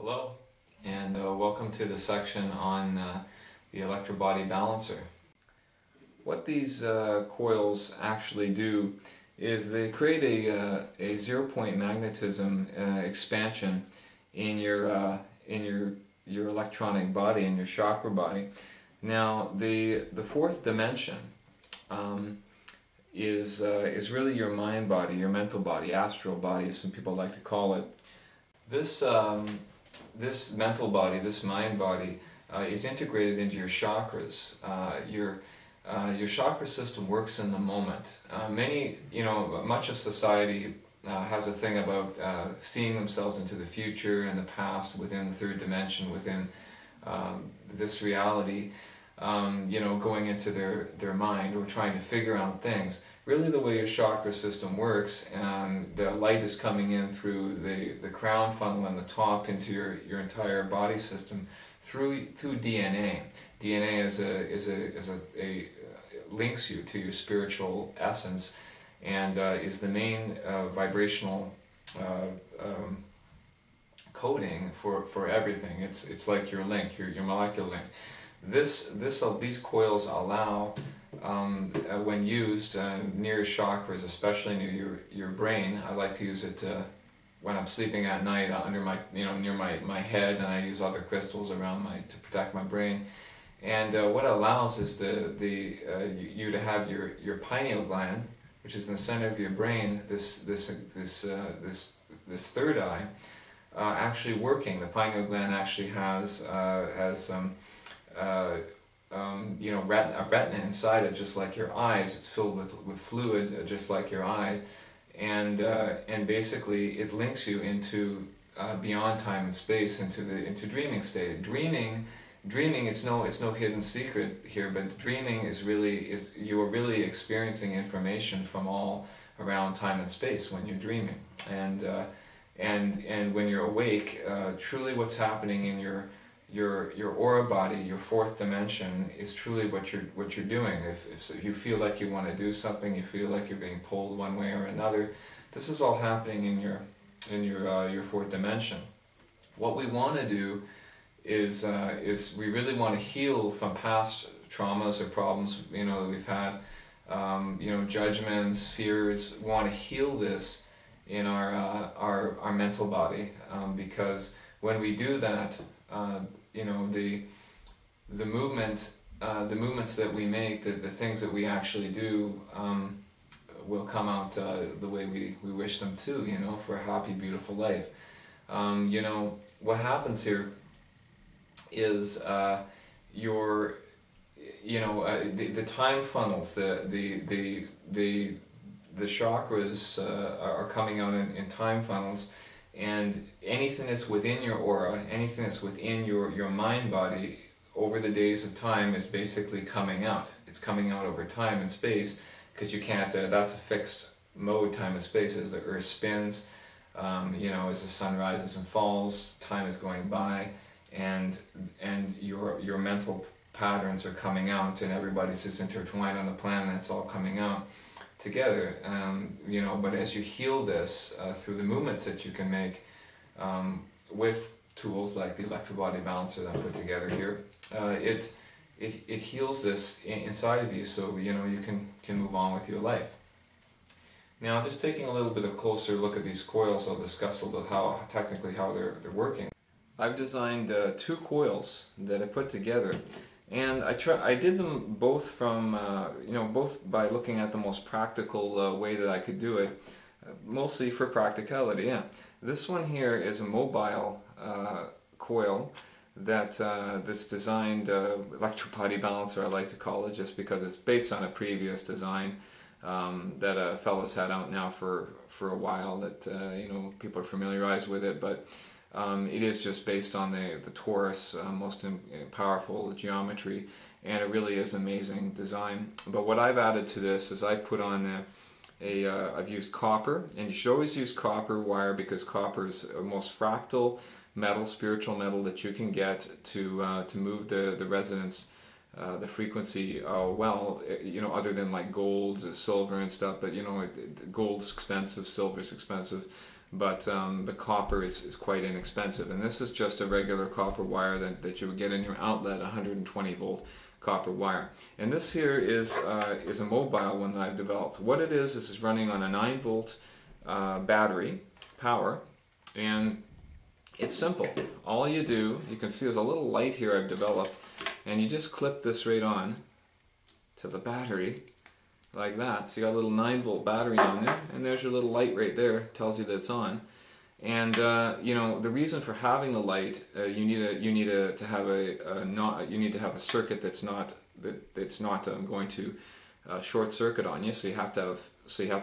Hello, and welcome to the section on the Electro Body Balancer. What these coils actually do is they create a zero-point magnetism expansion in your electronic body, in your chakra body. Now, the fourth dimension is really your mind body, your mental body, astral body, as some people like to call it. This mental body, this mind body, is integrated into your chakras. Your chakra system works in the moment. Much of society has a thing about seeing themselves into the future and the past within the third dimension, within this reality, going into their mind or trying to figure out things. Really, the way your chakra system works, the light is coming in through the crown funnel on the top into your entire body system through DNA. DNA links you to your spiritual essence, and is the main vibrational coding for everything. It's like your link, your molecular link. These coils allow, when used near chakras, especially near your brain. I like to use it when I'm sleeping at night, under my near my head, and I use other crystals around to protect my brain. And what it allows is you to have your pineal gland, which is in the center of your brain, this third eye, actually working. The pineal gland actually has a retina inside it, just like your eyes. It's filled with fluid, just like your eye, and basically it links you into beyond time and space, into dreaming state. Dreaming. It's no hidden secret here, but dreaming you are really experiencing information from all around time and space when you're dreaming, and when you're awake, truly what's happening in your aura body, your fourth dimension, is truly what you're doing. If you feel like you want to do something, you feel like you're being pulled one way or another, this is all happening in your fourth dimension. What we want to do is we really want to heal from past traumas or problems that we've had, judgments, fears. We want to heal this in our mental body, because when we do that, the movements that we make, the things that we actually do, will come out the way we wish them to, for a happy, beautiful life. What happens here is the time funnels, the chakras are coming out in time funnels, and anything that's within your aura, anything that's within your mind body over the days of time is basically coming out. It's coming out over time and space, because you can't, that's a fixed mode, time and space. As the earth spins, as the sun rises and falls, time is going by, and your mental patterns are coming out, and everybody's just intertwined on the planet, and it's all coming out together. But as you heal this through the movements that you can make with tools like the Electro Body Balancer that I put together here, it heals this inside of you, so you can move on with your life. Now, just taking a little bit of a closer look at these coils, I'll discuss a little bit how they're working. I've designed two coils that I put together, and I did them both from both by looking at the most practical way that I could do it, mostly for practicality. Yeah, this one here is a mobile coil that's designed, Electro Body Balancer I like to call it, just because it's based on a previous design that a fellow's had out now for a while, that people are familiarized with it, but it is just based on the torus, most powerful geometry, and it really is amazing design. But what I've added to this is I put on I've used copper, and you should always use copper wire, because copper is the most fractal metal, spiritual metal that you can get to move the resonance, the frequency well, other than like gold, silver and stuff, but gold's expensive, silver's expensive. but the copper is quite inexpensive. And this is just a regular copper wire that you would get in your outlet, 120 volt copper wire. And this here is a mobile one that I've developed. What it is, this is running on a 9 volt battery power, and it's simple. All you do, you can see there's a little light here I've developed, and you just clip this right on to the battery like that. So you got a little 9 volt battery on there, and there's your little light right there, tells you that it's on. And you know, the reason for having the light, you need to have a circuit that's not going to short circuit on you. So you have to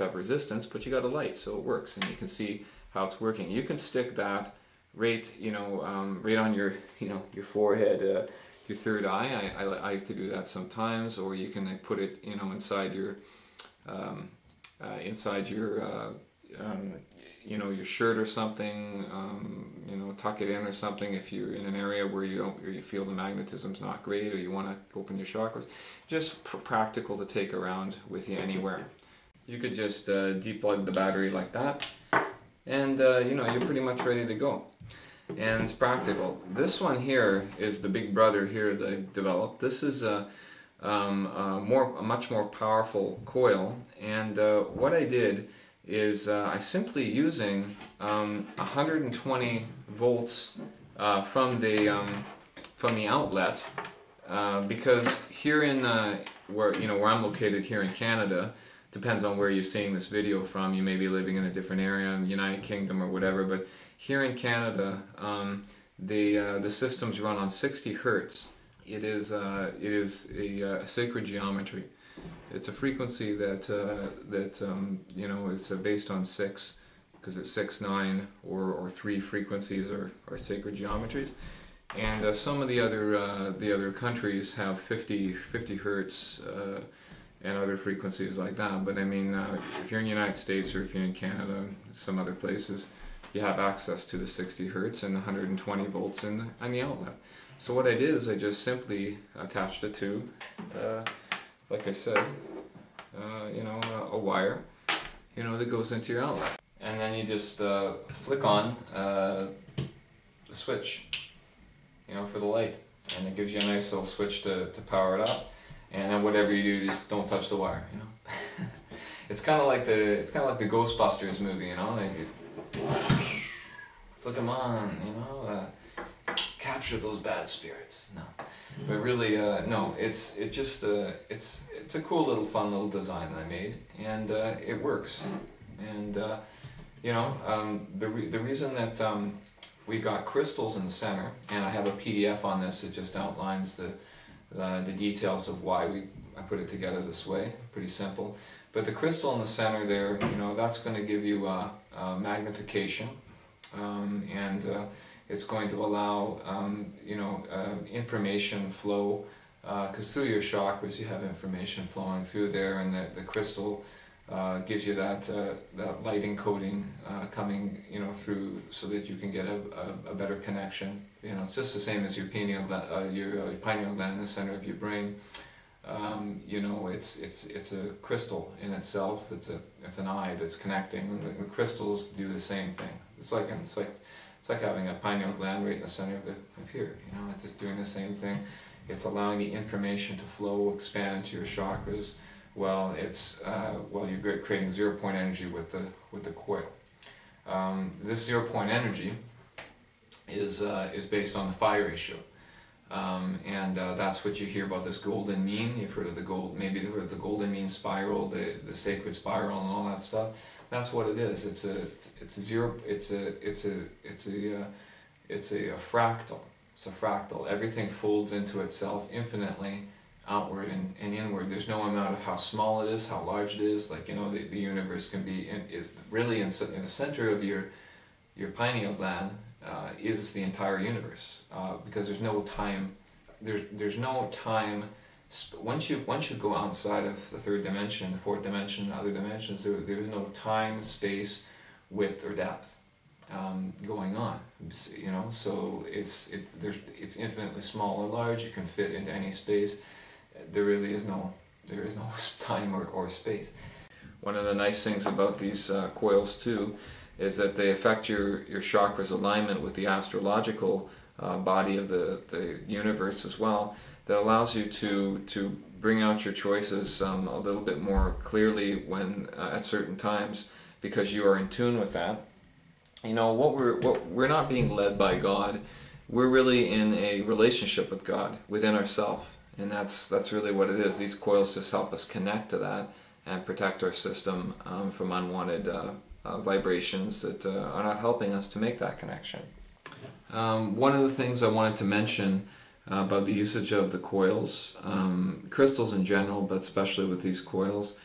have resistance, but you got a light, so it works, and you can see how it's working. You can stick that right, right on your your forehead, your third eye. I like to do that sometimes, or you can put it inside your your shirt or something, tuck it in or something if you're in an area where you feel the magnetism's not great, or you want to open your chakras. Just practical to take around with you anywhere. You could just deplug the battery like that, and you're pretty much ready to go. And it's practical. This one here is the big brother here that I developed. This is a much more powerful coil, and what I did is I simply using 120 volts from the outlet, because here in where I'm located here in Canada, depends on where you're seeing this video from. You may be living in a different area, in the United Kingdom or whatever, but here in Canada, the systems run on 60 hertz. It is a sacred geometry. It's a frequency that is based on 6, because it's 6, 9, or 3 frequencies are sacred geometries. And some of the other countries have 50 hertz and other frequencies like that. But I mean, if you're in the United States, or if you're in Canada, some other places, you have access to the 60 hertz and 120 volts on the outlet. So what I did is I just simply attached it to, like I said, a wire, that goes into your outlet. And then you just flick on the switch, for the light, and it gives you a nice little switch to power it up. And then whatever you do, just don't touch the wire. It's kind of like the Ghostbusters movie, Like flick them on, capture those bad spirits. No, but really, no. It's a cool little fun little design that I made, and it works. And the reason that we got crystals in the center, and I have a PDF on this that just outlines the details of why I put it together this way. Pretty simple. But the crystal in the center there, that's going to give you magnification, and it's going to allow information flow, because through your chakras you have information flowing through there, and the crystal gives you that light encoding coming through, so that you can get a better connection. It's just the same as your pineal gland in the center of your brain. It's a crystal in itself. It's an eye that's connecting, and the crystals do the same thing. It's like having a pineal gland right in the center of here. It's just doing the same thing. It's allowing the information to flow, expand into your chakras, while you're creating 0-point energy with the coil. This 0-point energy is based on the phi ratio. And that's what you hear about this golden mean. You've heard of maybe you've heard of the golden mean spiral, the sacred spiral, and all that stuff. That's what it is. It's a fractal. It's a fractal. Everything folds into itself infinitely, outward and inward. There's no amount of how small it is, how large it is. Like the universe can be is really in the center of your pineal gland. Is the entire universe, because there's no time. There's no time. Once you go outside of the third dimension, the fourth dimension, other dimensions, there's no time, space, width, or depth going on. So it's infinitely small or large. You can fit into any space. There is no time or space. One of the nice things about these coils too is that they affect your chakras alignment with the astrological body of the universe as well, that allows you to bring out your choices a little bit more clearly when at certain times, because you are in tune with that. You know, we're not being led by God. We're really in a relationship with God within ourselves, and that's really what it is. These coils just help us connect to that and protect our system from unwanted vibrations that are not helping us to make that connection. One of the things I wanted to mention about the usage of the coils, crystals in general, but especially with these coils,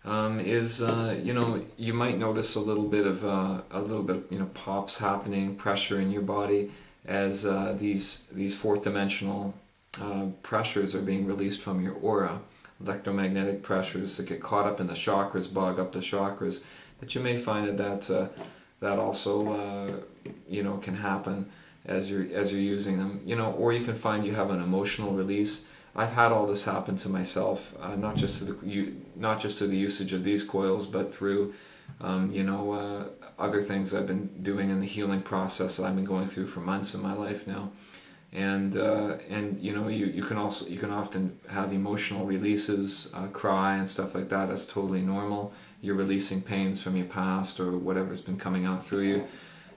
is you know, you might notice a little bit you know, pops happening, pressure in your body as these fourth dimensional pressures are being released from your aura, electromagnetic pressures that get caught up in the chakras, bog up the chakras. That you may find that also you know, can happen as you're using them, you know, or you can find you have an emotional release. I've had all this happen to myself, not just through the usage of these coils, but through you know, other things I've been doing in the healing process that I've been going through for months in my life now. And you know, you can often have emotional releases, cry and stuff like that. That's totally normal. You're releasing pains from your past or whatever's been coming out through you,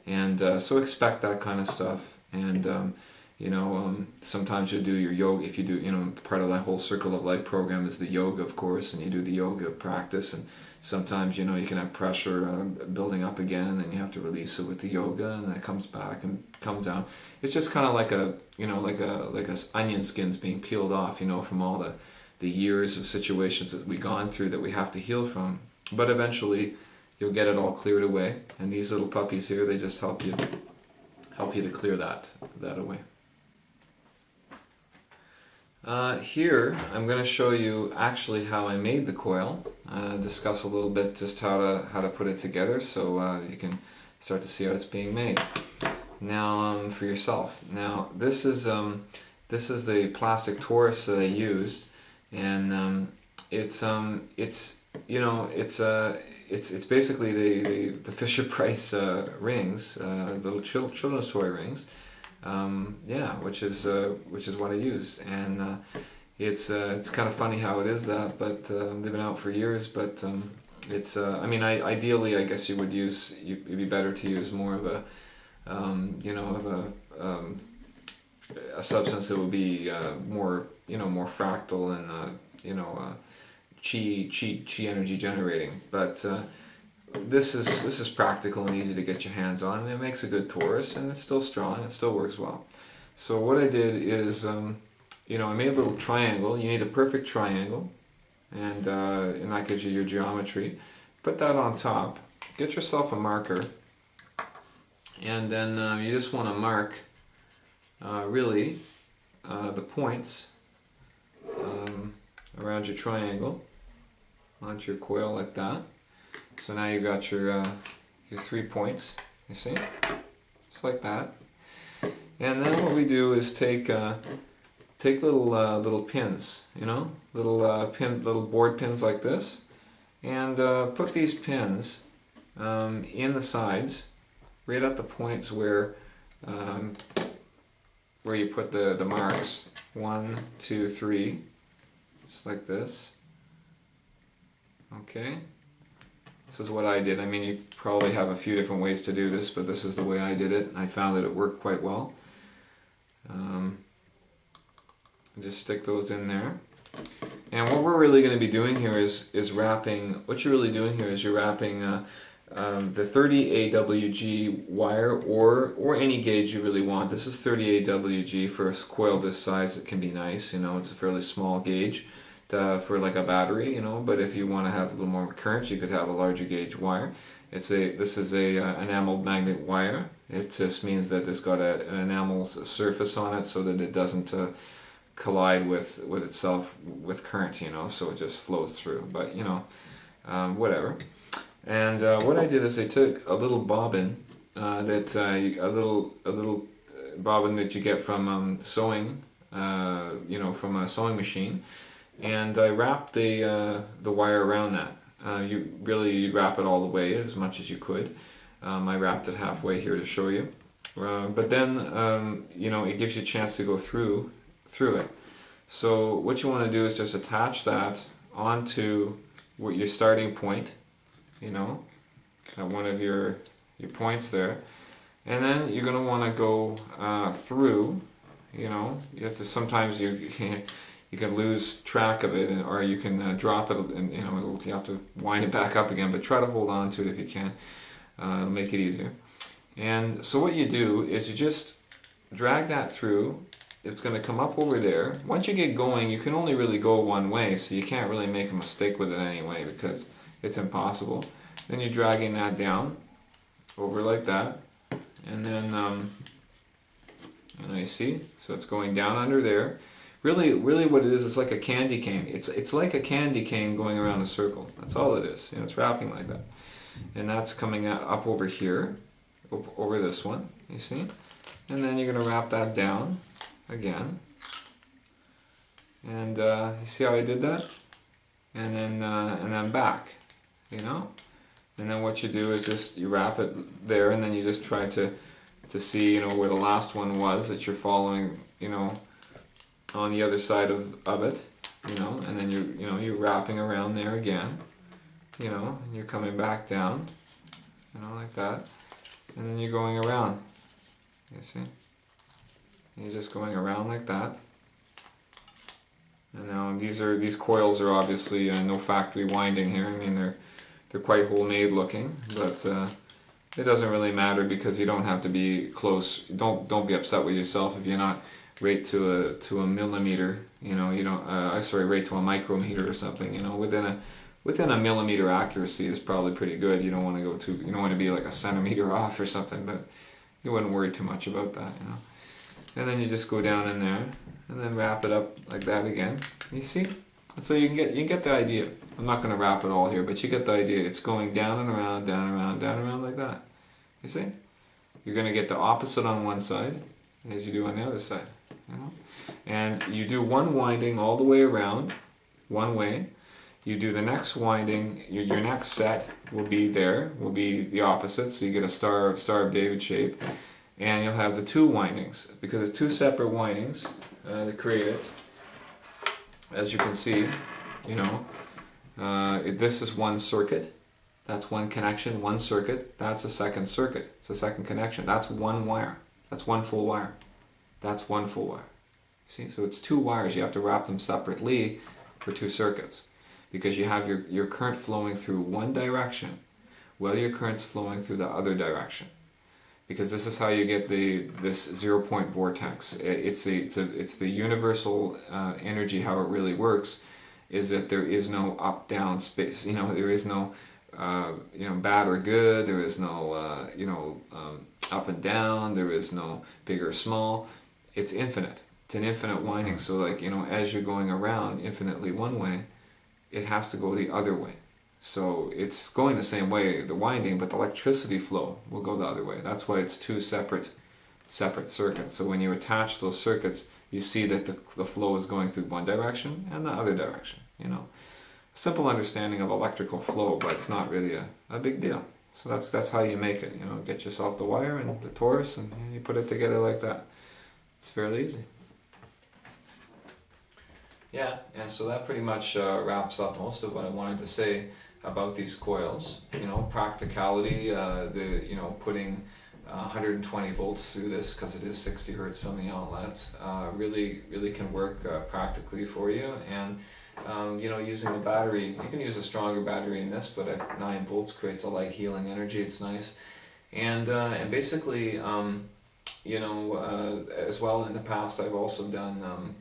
and so expect that kind of stuff. And you know, sometimes you do your yoga. If you do, you know, part of that whole Circle of Light program is the yoga, of course, and you do the yoga practice. And sometimes, you know, you can have pressure building up again, and then you have to release it with the yoga, and then it comes back and comes down. It's just kind of like a, you know, like a onion skins being peeled off, you know, from all the years of situations that we've gone through that we have to heal from. But eventually, you'll get it all cleared away, and these little puppies here, they just help you to clear that away. Here I'm going to show you actually how I made the coil. Discuss a little bit just how to put it together, so you can start to see how it's being made. Now for yourself. Now this is the plastic torus that I used, and it's you know, it's basically the Fisher-Price rings, little children's toy rings. Yeah, which is what I use, and it's kind of funny how it is that, but they've been out for years. But it's I mean, ideally, I guess it'd be better to use more of a you know, of a substance that would be more, you know, more fractal and you know, chi energy generating. But this is practical and easy to get your hands on, and it makes a good torus, and it's still strong, it still works well. So what I did is, you know, I made a little triangle. You need a perfect triangle, and that gives you your geometry. Put that on top. Get yourself a marker, and then you just want to mark really the points around your triangle onto your coil like that. So now you got your 3 points, you see, just like that. And then what we do is take little pins, you know, little board pins like this, and put these pins in the sides, right at the points where you put the marks. 1, 2, 3, just like this. Okay. This is what I did. I mean, you probably have a few different ways to do this, but this is the way I did it. I found that it worked quite well. Just stick those in there. And what we're really going to be doing here is wrapping, what you're really doing here is you're wrapping the 30 AWG wire, or any gauge you really want. This is 30 AWG for a coil this size. It can be nice, you know, it's a fairly small gauge. For like a battery, you know, but if you want to have a little more current, you could have a larger gauge wire. This is a enameled magnet wire. It just means that it's got an enamel surface on it so that it doesn't collide with itself with current, you know, so it just flows through. But you know, whatever. And what I did is I took a little bobbin, a little bobbin that you get from sewing, you know, from a sewing machine. And I wrapped the wire around that. You'd wrap it all the way as much as you could. I wrapped it halfway here to show you. But then, you know, it gives you a chance to go through it. So what you want to do is just attach that onto what your starting point, you know, at one of your points there. And then you're going to want to go through, you know, you have to, sometimes you can lose track of it, or you can drop it, and you know, you have to wind it back up again, but try to hold on to it if you can. It'll make it easier. And so what you do is you just drag that through. It's going to come up over there. Once you get going, you can only really go one way, so you can't really make a mistake with it anyway, because it's impossible. Then you're dragging that down over like that, and then you see, so it's going down under there. Really what it is, it's like a candy cane. It's like a candy cane going around a circle. That's all it is. You know, it's wrapping like that. And that's coming up over here, over this one, you see? And then you're going to wrap that down again. And you see how I did that? And then back, you know? And then what you do is just, you wrap it there, and then you just try to see, you know, where the last one was that you're following, you know, on the other side of it, you know, and then you're wrapping around there again, you know, and you're coming back down, you know, like that, and then you're going around, you see, and you're just going around like that. And now these coils are obviously no factory winding here. I mean, they're quite homemade looking, but it doesn't really matter, because you don't have to be close. Don't be upset with yourself if you're not right to a millimeter. You know, you don't. Right to a micrometer or something. You know, within a millimeter accuracy is probably pretty good. You don't want to go too. You don't want to be like a centimeter off or something, but you wouldn't worry too much about that. You know, and then you just go down in there and then wrap it up like that again. You see? So you can get the idea. I'm not going to wrap it all here, but you get the idea. It's going down and around, down and around, down and around like that. You see? You're going to get the opposite on one side as you do on the other side. You know? And you do one winding all the way around, one way. You do the next winding, your next set will be the opposite, so you get a Star of David shape. And you'll have the two windings, because it's two separate windings to create it. As you can see, you know, this is one circuit. That's one connection, one circuit. That's a second circuit. It's a second connection. That's one wire. That's one full wire. That's one full wire. See, so it's two wires. You have to wrap them separately for two circuits, because you have your current flowing through one direction while your current's flowing through the other direction. Because this is how you get this 0-point vortex. It's the universal energy. How it really works is that there is no up-down space. You know, there is no you know, bad or good. There is no you know, up and down. There is no big or small. It's infinite. It's an infinite winding. So, like, you know, as you're going around infinitely one way, it has to go the other way. So it's going the same way, the winding, but the electricity flow will go the other way. That's why it's two separate circuits. So when you attach those circuits, you see that the flow is going through one direction and the other direction. You know, a simple understanding of electrical flow, but it's not really a big deal. So that's how you make it. You know, get yourself the wire and the torus, and you put it together like that. It's fairly easy. Yeah, and so that pretty much wraps up most of what I wanted to say about these coils. You know, practicality, you know, putting 120 volts through this, because it is 60 hertz from the outlet, really can work practically for you. And you know, using the battery, you can use a stronger battery in this, but at 9 volts creates a light healing energy. It's nice. And basically, you know, as well in the past, I've also done.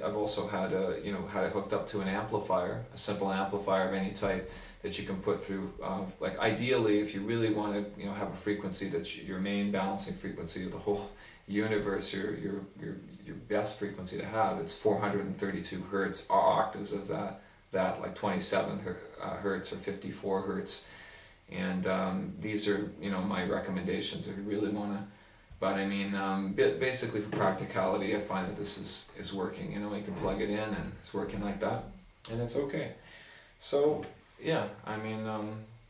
I've also had you know, had it hooked up to an amplifier, a simple amplifier of any type that you can put through. Like ideally, if you really want to, you know, have a frequency that's your main balancing frequency of the whole universe, your best frequency to have, it's 432 hertz, octaves of that like 27 hertz or 54 hertz. And these are, you know, my recommendations if you really want to. But I mean, basically for practicality, I find that this is working. You know, you can plug it in and it's working like that, and it's okay. So yeah, I mean,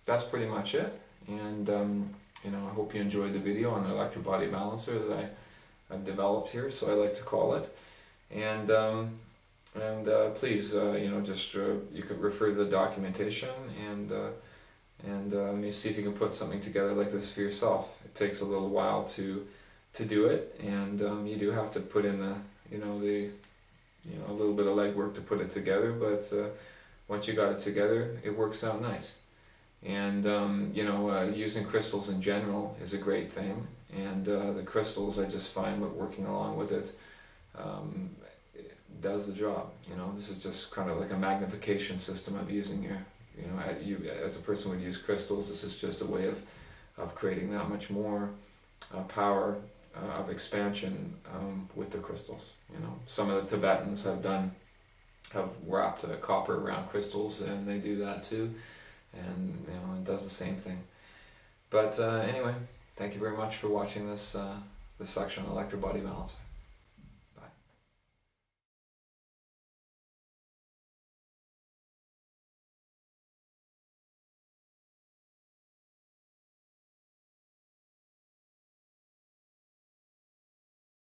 that's pretty much it. And you know, I hope you enjoyed the video on the Electro Body Balancer that I've developed here, so I like to call it. And please, you know, just you could refer to the documentation and see if you can put something together like this for yourself. It takes a little while to do it, and you do have to put in a little bit of legwork to put it together. But once you got it together, it works out nice. And you know, using crystals in general is a great thing. And the crystals, I just find that working along with it does the job. You know, this is just kind of like a magnification system of using your, you know, you as a person would use crystals. This is just a way of creating that much more power of expansion with the crystals. You know, some of the Tibetans have wrapped copper around crystals, and they do that too, and you know, it does the same thing. But anyway, thank you very much for watching this section on Electro Body Balancer.